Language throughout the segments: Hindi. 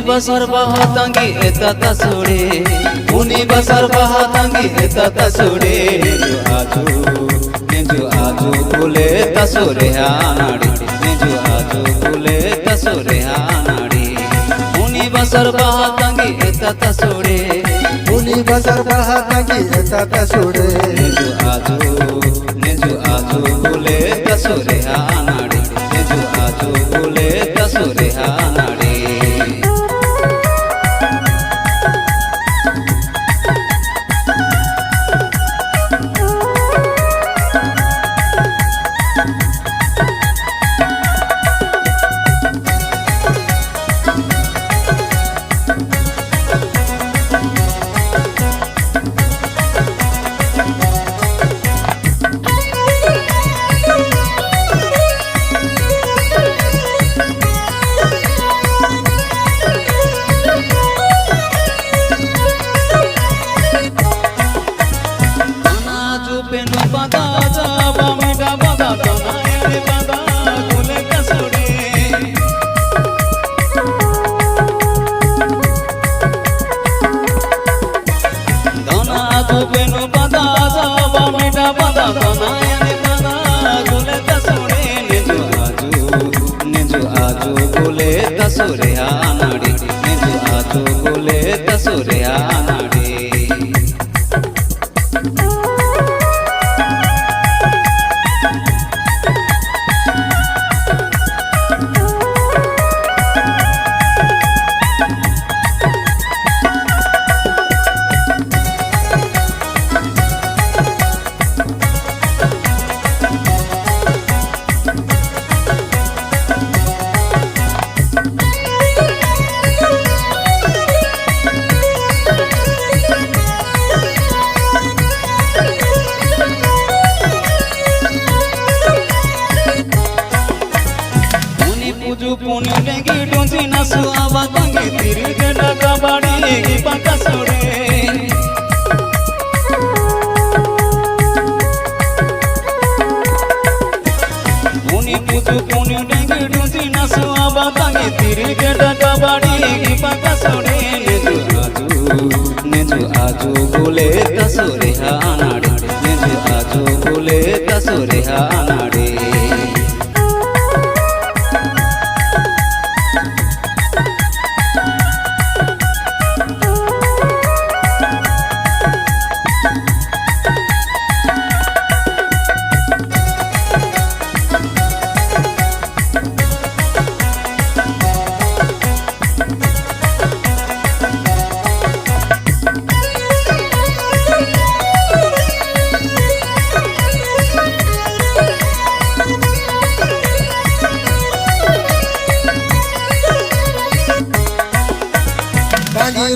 बसर बहातांगी एता तसुडे उनी बसर बहातांगी एता तसुडे नेजु आजू कुले तसुरे हानाडी नेजु आजू कुले तसुरे हानाडी उनी बसर बहातांगी एता तसुडे उनी बसर बहातांगी एता तसुडे नेजु आजू कुले तसुरे हानाडी नेजु आजू कुले तसुरे हानाडी तसुरे हानाडी नेजु आजू कुले तसुरे हानाडी पुनी लेगी डोंसी नसु आवातांगी तिरी गडा कबाड़ी की पका सोड़े पुनी लेगी डोंसी नसु आवातांगी तिरी गडा कबाड़ी की पका सोड़े नेजु आजू कुले तसुरे हानाडी नेजु आजू कुले तसुरे हानाडी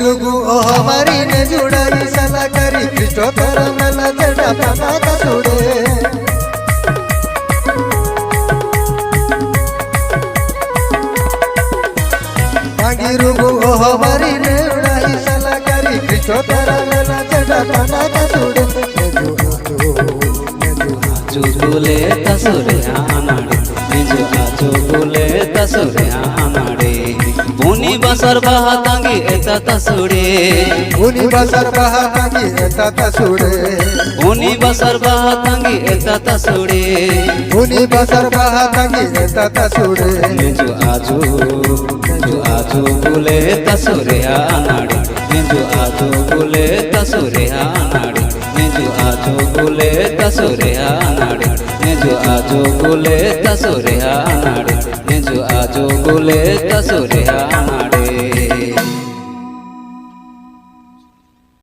रुगु ओ हमारी ने जुड़ाई सला करी कृष्ण कर मला जड़ा पना तसुडे मागी रुगु ओ हमारी ने जुड़ाई सला करी कृष्ण कर मला जड़ा पना तसुडे नेजु कुले तसुरे हानाडी नेजु आजू कुले तसुरे हानाडी उनी बसर बहातांगी एता तसुडे उनी बसर बहातांगी एता तसुडे उनी बसर बहातांगी एता तसुडे उनी बसर बहातांगी एता तसुडे नेजु आजू कुले तसुरे हानाडी नेजु आजू कुले तसुरे हानाडी नेजु आजू कुले तसुरे हानाडी नेजु आजू कुले तसुरे हानाडी नेजु आजू कुले तसुरे हानाडी